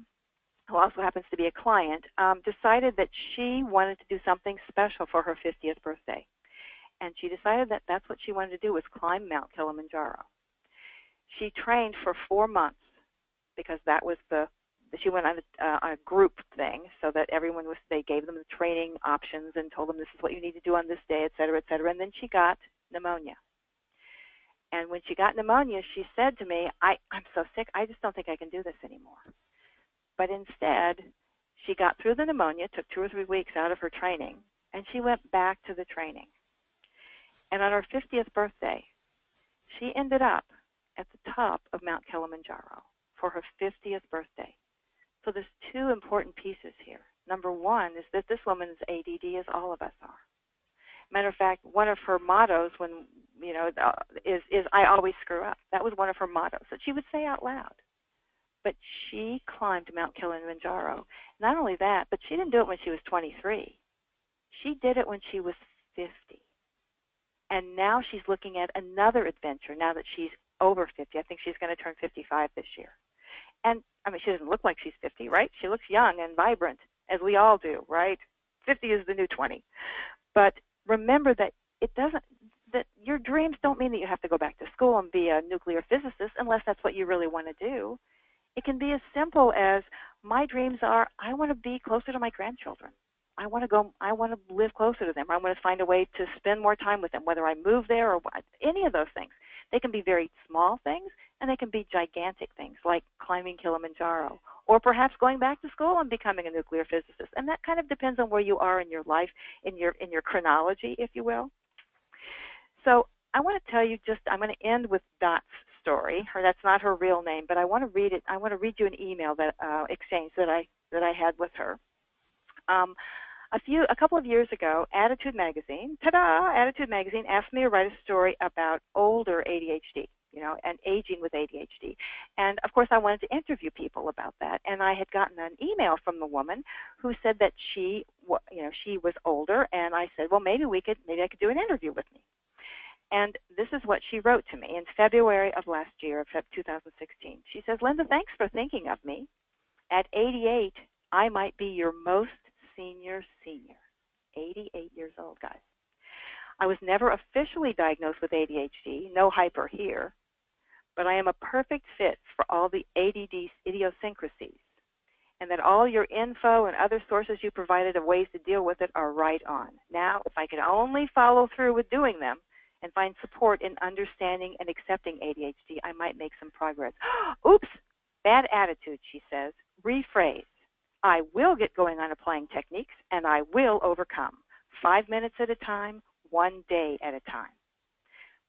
who also happens to be a client, decided that she wanted to do something special for her 50th birthday. And she decided that that's what she wanted to do, was climb Mount Kilimanjaro. She trained for 4 months, because that was she went on a group thing, so that they gave them the training options and told them this is what you need to do on this day, et cetera, et cetera. And then she got pneumonia. And when she got pneumonia, she said to me, I'm so sick, I just don't think I can do this anymore. But instead, she got through the pneumonia, took 2 or 3 weeks out of her training, and she went back to the training. And on her 50th birthday, she ended up at the top of Mount Kilimanjaro for her 50th birthday. So there's 2 important pieces here. Number one is that this woman's ADD, as all of us are. Matter of fact, one of her mottos is I always screw up. That was one of her mottos that she would say out loud. But she climbed Mount Kilimanjaro. Not only that, but she didn't do it when she was 23. She did it when she was 50. And now she's looking at another adventure now that she's over 50. I think she's going to turn 55 this year. And, she doesn't look like she's 50, right? She looks young and vibrant, as we all do, right? 50 is the new 20. But remember that that your dreams don't mean that you have to go back to school and be a nuclear physicist unless that's what you really want to do. It can be as simple as, my dreams are, I want to be closer to my grandchildren. I want to live closer to them. I want to find a way to spend more time with them, whether I move there or any of those things. They can be very small things, and they can be gigantic things, like climbing Kilimanjaro, or perhaps going back to school and becoming a nuclear physicist. And that kind of depends on where you are in your life, in your chronology, if you will. So I want to tell you I'm going to end with Dot's story. That's not her real name, but I want to read it. I want to read you an email that exchange that I had with her. A couple of years ago, Attitude Magazine, ta-da! Attitude Magazine asked me to write a story about older ADHD, and aging with ADHD. And of course, I wanted to interview people about that. And I had gotten an email from the woman who said that she was older, and I said, well, maybe I could do an interview with me. And this is what she wrote to me in February of last year, of 2016. She says, Linda, thanks for thinking of me. At 88, I might be your most senior. 88 years old, guys. I was never officially diagnosed with ADHD, no hyper here, but I am a perfect fit for all the ADD idiosyncrasies, and that all your info and other sources you provided of ways to deal with it are right on. Now, if I could only follow through with doing them and find support in understanding and accepting ADHD, I might make some progress. Oops, bad attitude, she says. Rephrase. I will get going on applying techniques, and I will overcome. 5 minutes at a time, 1 day at a time.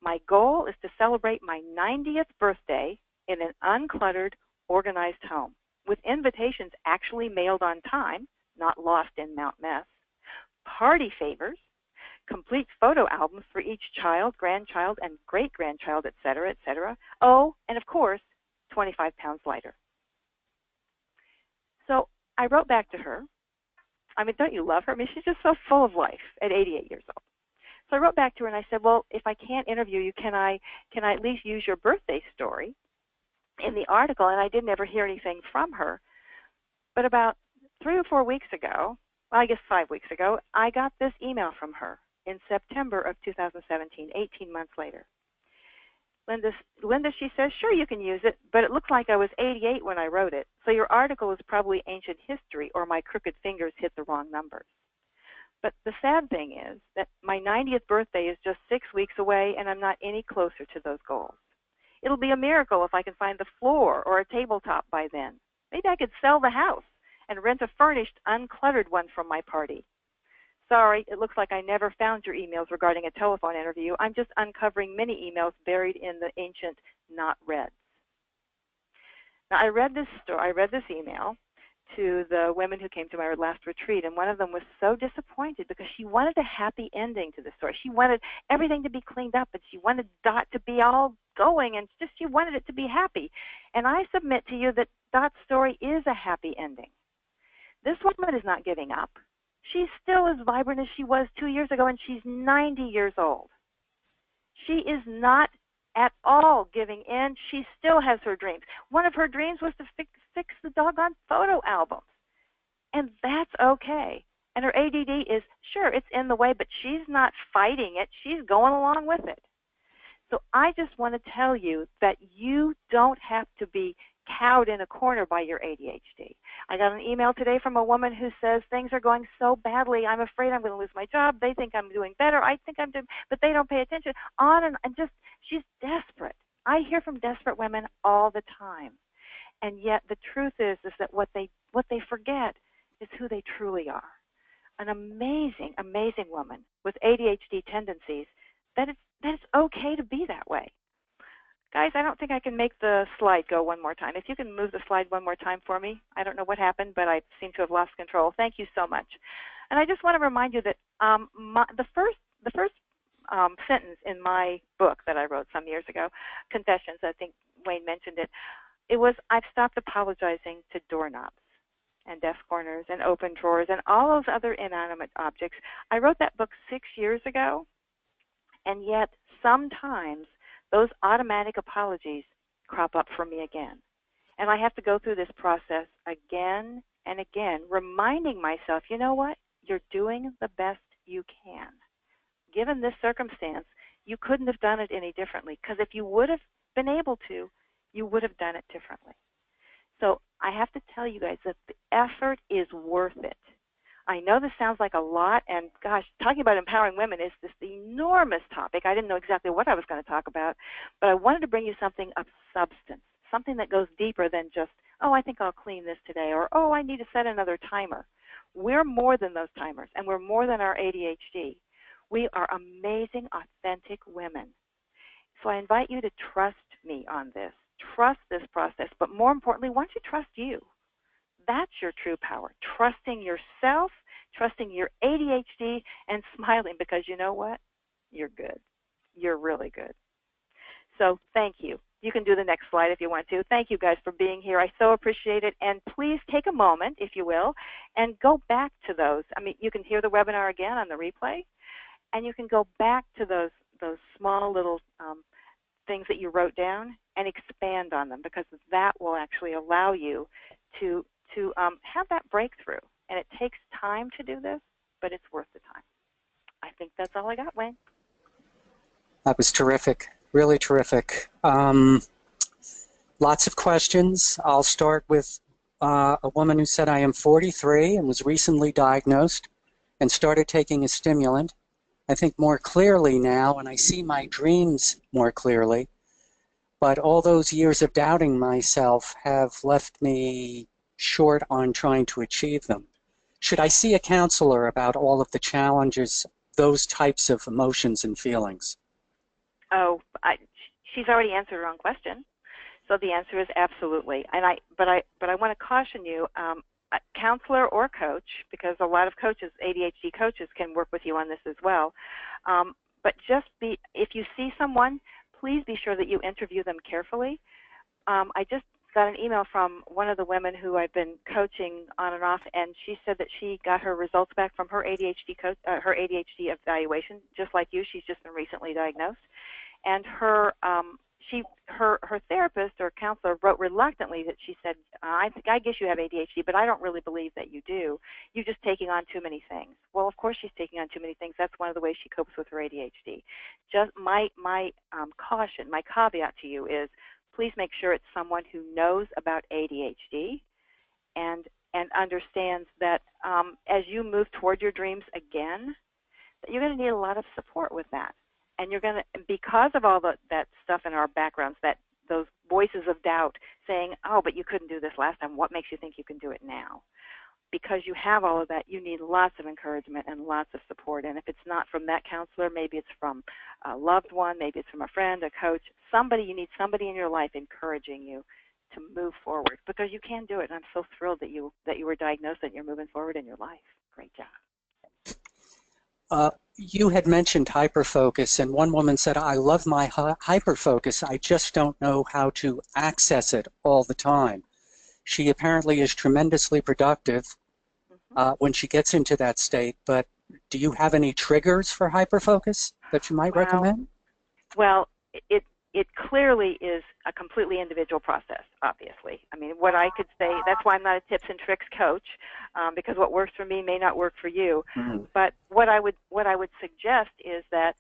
My goal is to celebrate my 90th birthday in an uncluttered, organized home, with invitations actually mailed on time, not lost in Mount Mess, party favors, complete photo albums for each child, grandchild, and great-grandchild, etc., etc. Oh, and of course, 25 pounds lighter. So I wrote back to her. I mean, don't you love her? I mean, she's just so full of life at 88 years old. So I wrote back to her and I said, well, if I can't interview you, can I at least use your birthday story in the article? And I didn't ever hear anything from her. But about 3 or 4 weeks ago, well, I guess 5 weeks ago, I got this email from her in September of 2017, 18 months later. Linda, she says, sure, you can use it, but it looks like I was 88 when I wrote it, so your article is probably ancient history or my crooked fingers hit the wrong numbers. But the sad thing is that my 90th birthday is just 6 weeks away, and I'm not any closer to those goals. It'll be a miracle if I can find the floor or a tabletop by then. Maybe I could sell the house and rent a furnished, uncluttered one from my party. Sorry, it looks like I never found your emails regarding a telephone interview. I'm just uncovering many emails buried in the ancient not reads. Now, I read this email to the women who came to my last retreat, and one of them was so disappointed because she wanted a happy ending to the story. She wanted everything to be cleaned up, and she wanted Dot to be all going, and she wanted it to be happy. And I submit to you that Dot's story is a happy ending. This woman is not giving up. She's still as vibrant as she was 2 years ago, and she's 90 years old. She is not at all giving in. She still has her dreams. One of her dreams was to fix the doggone photo albums, and that's okay. And her ADD is, sure, it's in the way, but she's not fighting it. She's going along with it. So I just want to tell you that you don't have to be cowed in a corner by your ADHD. I got an email today from a woman who says things are going so badly, I'm afraid I'm going to lose my job. They think I'm doing better. I think I'm doing, but they don't pay attention. On and just, she's desperate. I hear from desperate women all the time. And yet the truth is that what they forget is who they truly are. An amazing, amazing woman with ADHD tendencies, that it's okay to be that way. Guys, I don't think I can make the slide go one more time. If you can move the slide one more time for me. I don't know what happened, but I seem to have lost control. Thank you so much. And I just want to remind you that the first sentence in my book that I wrote some years ago, Confessions, I think Wayne mentioned it, it was, I've stopped apologizing to doorknobs and desk corners and open drawers and all those other inanimate objects. I wrote that book 6 years ago, and yet sometimes those automatic apologies crop up for me again. And I have to go through this process again and again, reminding myself, you know what? You're doing the best you can. Given this circumstance, you couldn't have done it any differently, because if you would have been able to, you would have done it differently. So I have to tell you guys that the effort is worth it. I know this sounds like a lot, and gosh, talking about empowering women is this enormous topic. I didn't know exactly what I was going to talk about, but I wanted to bring you something of substance, something that goes deeper than just, oh, I think I'll clean this today, or oh, I need to set another timer. We're more than those timers, and we're more than our ADHD. We are amazing, authentic women So I invite you to trust me on this. Trust this process, but more importantly, why don't you trust you? That's your true power. Trusting yourself, trusting your ADHD, and smiling because you know what? You're good. You're really good. So thank you. You can do the next slide if you want to. Thank you guys for being here. I so appreciate it. And please take a moment, if you will, and go back to those. I mean, you can hear the webinar again on the replay, and you can go back to those small little things that you wrote down and expand on them, because that will actually allow you to have that breakthrough. And it takes time to do this, but it's worth the time. I think that's all I got, Wayne. That was terrific, really terrific. Lots of questions. I'll start with a woman who said, I am 43 and was recently diagnosed and started taking a stimulant. I think more clearly now, and I see my dreams more clearly, but all those years of doubting myself have left me short on trying to achieve them. Should I see a counselor about all of the challenges, those types of emotions and feelings? Oh, she's already answered her own question. So the answer is absolutely. And but I want to caution you, a counselor or coach, because a lot of coaches, ADHD coaches, can work with you on this as well. But if you see someone, please be sure that you interview them carefully. I just got an email from one of the women who I've been coaching on and off, and she said that she got her results back from her ADHD coach, her ADHD evaluation, just like you. She's just been recently diagnosed, and her therapist or counselor wrote reluctantly that she said, I guess you have ADHD, but I don't really believe that you do. You're just taking on too many things. Well, of course she's taking on too many things. That's one of the ways she copes with her ADHD. Just my caution, my caveat to you is, please make sure it's someone who knows about ADHD and understands that as you move toward your dreams again, that you're going to need a lot of support with that. And you're going to, because of all that stuff in our backgrounds, those voices of doubt saying, oh, but you couldn't do this last time, what makes you think you can do it now? Because you have all of that, you need lots of encouragement and lots of support. And if it's not from that counselor, maybe it's from a loved one, maybe it's from a friend, a coach, you need somebody in your life encouraging you to move forward, because you can do it. And I'm so thrilled that you were diagnosed and you're moving forward in your life. Great job. You had mentioned hyperfocus, and one woman said, I love my hyperfocus, I just don't know how to access it all the time. She apparently is tremendously productive when she gets into that state, but do you have any triggers for hyperfocus that you might recommend? Well, it clearly is a completely individual process, obviously. I mean, what I could say, that's why I'm not a tips and tricks coach, because what works for me may not work for you. Mm-hmm. But what I would suggest is that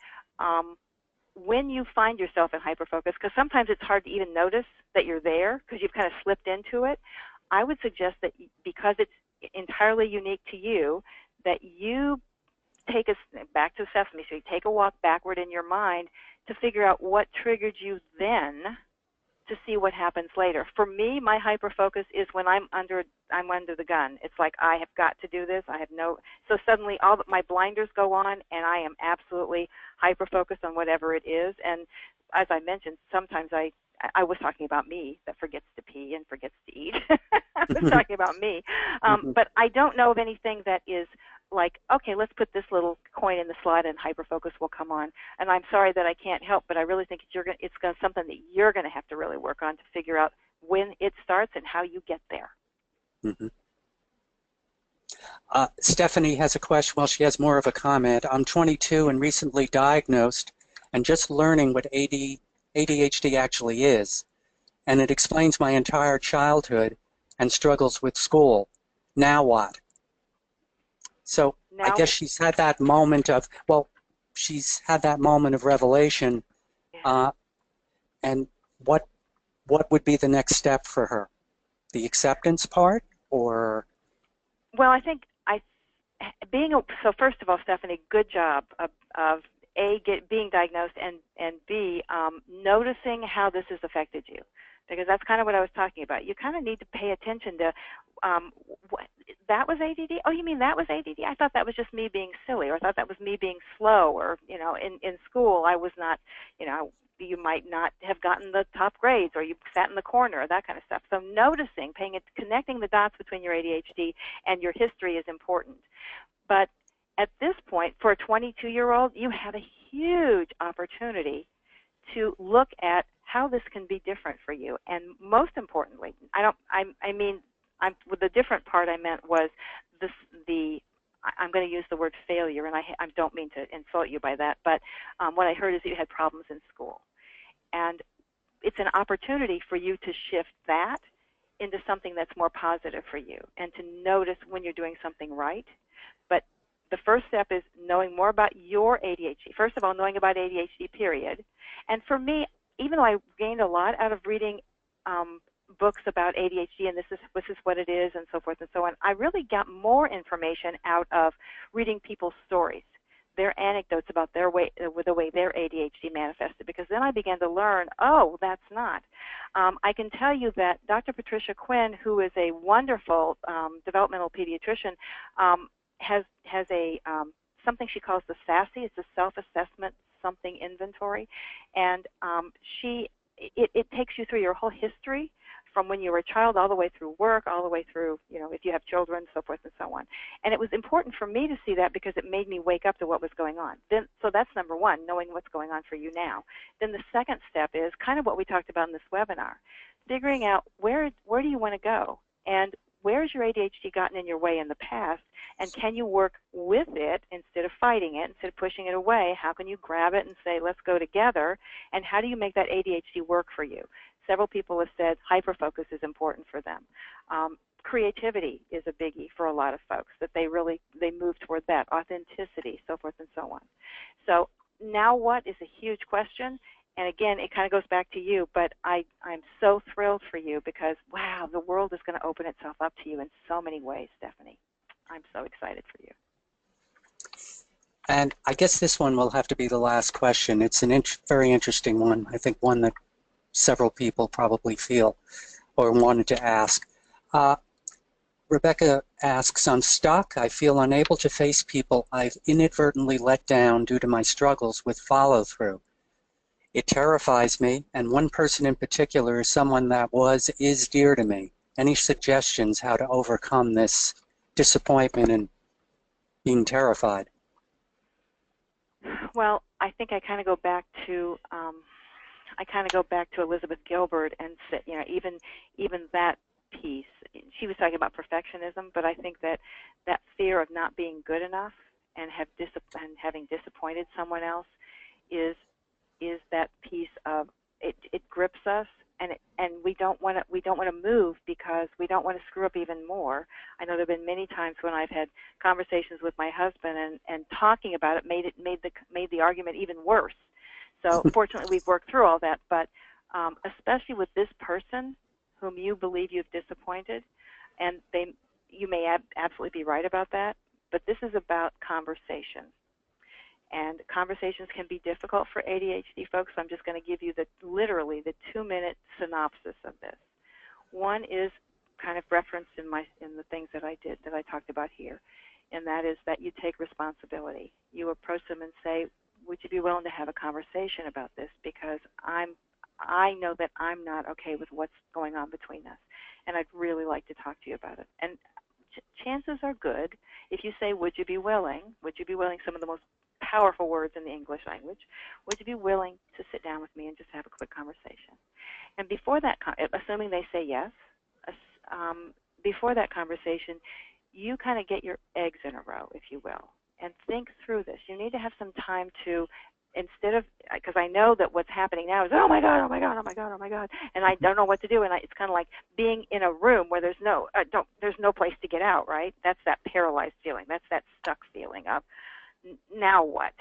when you find yourself in hyperfocus, because sometimes it's hard to even notice that you're there because you've kind of slipped into it, I would suggest that because it's entirely unique to you, that you take back to Sesame Street, take a walk backward in your mind to figure out what triggered you then to see what happens later. For me, my hyperfocus is when I'm under the gun. It's like I have got to do this. So suddenly my blinders go on and I am absolutely hyperfocused on whatever it is. And as I mentioned, sometimes I was talking about me that forgets to pee and forgets to eat. I was talking about me. But I don't know of anything that is like, okay, let's put this little coin in the slot and hyperfocus will come on. And I'm sorry that I can't help, but I really think it's something that you're going to have to really work on to figure out when it starts and how you get there. Mm-hmm. Stephanie has a question. Well, she has more of a comment. I'm 22 and recently diagnosed and just learning what ADHD actually is. And it explains my entire childhood and struggles with school. Now what? So I guess she's had that moment of, revelation. And what would be the next step for her? The acceptance part, or? Well, I think so first of all, Stephanie, good job of being diagnosed and B, noticing how this has affected you. Because that's kind of what I was talking about. You kind of need to pay attention to that was ADD? Oh, you mean that was ADD? I thought that was just me being silly, or I thought that was me being slow, or, in school I was not, you might not have gotten the top grades, or you sat in the corner, or that kind of stuff. So noticing, connecting the dots between your ADHD and your history is important. But at this point, for a 22-year-old, you have a huge opportunity to look at how this can be different for you. And most importantly, with the different part I meant was I'm going to use the word failure, and I don't mean to insult you by that, but what I heard is that you had problems in school. And it's an opportunity for you to shift that into something that's more positive for you, and to notice when you're doing something right. But the first step is knowing more about your ADHD. First of all, knowing about ADHD, period. And for me, even though I gained a lot out of reading books about ADHD, and this is what it is, and so forth and so on, I really got more information out of reading people's stories, their anecdotes about the way their ADHD manifested, because then I began to learn, oh, that's not. I can tell you that Dr. Patricia Quinn, who is a wonderful developmental pediatrician, has a something she calls the SASSY. It's a self-assessment something inventory, and it takes you through your whole history from when you were a child all the way through work, all the way through, if you have children, so forth and so on. And it was important for me to see that because it made me wake up to what was going on. So that's number one, knowing what's going on for you now. Then the second step is kind of what we talked about in this webinar, figuring out where do you want to go, and where's your ADHD gotten in your way in the past, and can you work with it instead of fighting it, instead of pushing it away? How can you grab it and say, let's go together, and how do you make that ADHD work for you? Several people have said hyperfocus is important for them. Creativity is a biggie for a lot of folks, that they move toward that, authenticity, so forth and so on. So now what is a huge question. And again, it kind of goes back to you, but I'm so thrilled for you because, wow, the world is going to open itself up to you in so many ways, Stephanie. I'm so excited for you. And I guess this one will have to be the last question. It's an very interesting one. I think one that several people probably feel or wanted to ask. Rebecca asks, I'm stuck. I feel unable to face people I've inadvertently let down due to my struggles with follow-through. It terrifies me, and one person in particular is someone that is dear to me. Any suggestions how to overcome this disappointment and being terrified? Well, I think I kind of go back to Elizabeth Gilbert and say, even that piece. She was talking about perfectionism, but I think that fear of not being good enough and having disappointed someone else is that piece of it grips us, and we don't want to move because we don't want to screw up even more. I know there have been many times when I've had conversations with my husband and talking about it made the argument even worse. So fortunately we've worked through all that, but especially with this person whom you believe you've disappointed, and you may absolutely be right about that, but this is about conversation. And conversations can be difficult for ADHD folks, so I'm just going to give you literally the 2-minute synopsis of this. One is kind of referenced in the things that I talked about here, and that is that you take responsibility. You approach them and say, would you be willing to have a conversation about this, because I know that I'm not okay with what's going on between us, and I'd really like to talk to you about it. And chances are good, if you say, would you be willing, some of the most powerful words in the English language, would you be willing to sit down with me and just have a quick conversation? And before that, assuming they say yes, before that conversation, you kind of get your eggs in a row, if you will, and think through this. You need to have some time to, instead of, because I know that what's happening now is, oh my God, oh my God, oh my God, oh my God, and I don't know what to do, and it's kind of like being in a room where there's no place to get out, right? That's that paralyzed feeling. That's that stuck feeling of, now what?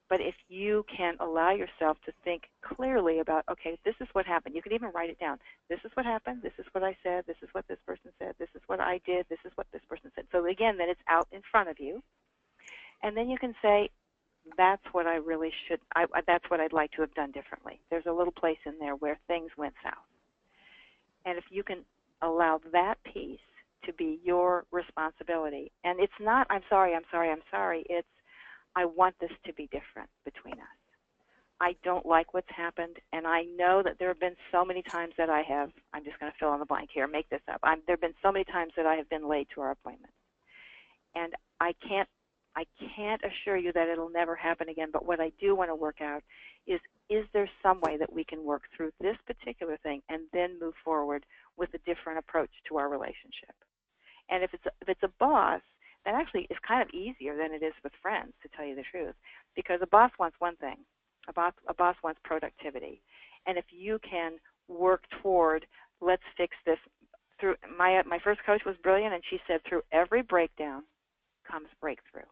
But if you can allow yourself to think clearly about, okay, this is what happened. You can even write it down. This is what happened. This is what I said. This is what this person said. This is what I did. This is what this person said. So again, then it's out in front of you. And then you can say, that's what I really should, that's what I'd like to have done differently. There's a little place in there where things went south. And if you can allow that piece to be your responsibility. And it's not, I'm sorry, I'm sorry, I'm sorry. It's, I want this to be different between us. I don't like what's happened, and I know that there have been so many times that I have, I'm just going to fill in the blank here, make this up. There have been so many times that I have been late to our appointments. And I can't assure you that it'll never happen again, but what I do want to work out is there some way that we can work through this particular thing and then move forward with a different approach to our relationship? And if it's a boss, that actually is kind of easier than it is with friends, to tell you the truth, because a boss wants one thing. A boss wants productivity. And if you can work toward, let's fix this, through my first coach was brilliant, and she said, through every breakdown comes breakthrough.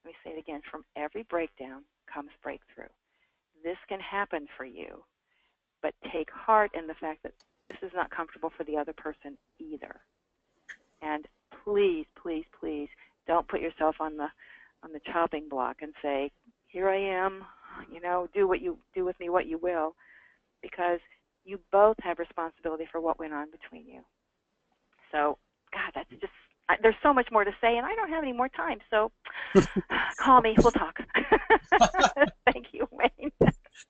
Let me say it again. From every breakdown comes breakthrough. This can happen for you, but take heart in the fact that this is not comfortable for the other person either. And please, please, please don't put yourself on the chopping block and say, here I am, do with me what you will, because you both have responsibility for what went on between you. So, God, that's just, there's so much more to say, and I don't have any more time, so call me, we'll talk. Thank you, Wayne.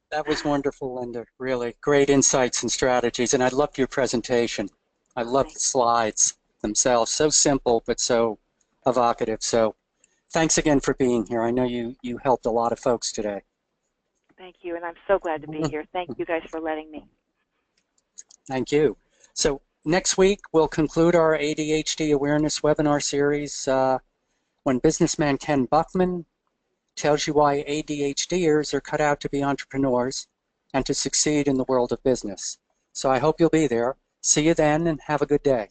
That was wonderful, Linda. Really great insights and strategies, and I loved your presentation. I loved the slides themselves. So simple, but so evocative. So thanks again for being here. I know you helped a lot of folks today. Thank you, and I'm so glad to be here. Thank you guys for letting me. Thank you. So next week, we'll conclude our ADHD awareness webinar series when businessman Ken Buckman tells you why ADHDers are cut out to be entrepreneurs and to succeed in the world of business. So I hope you'll be there. See you then, and have a good day.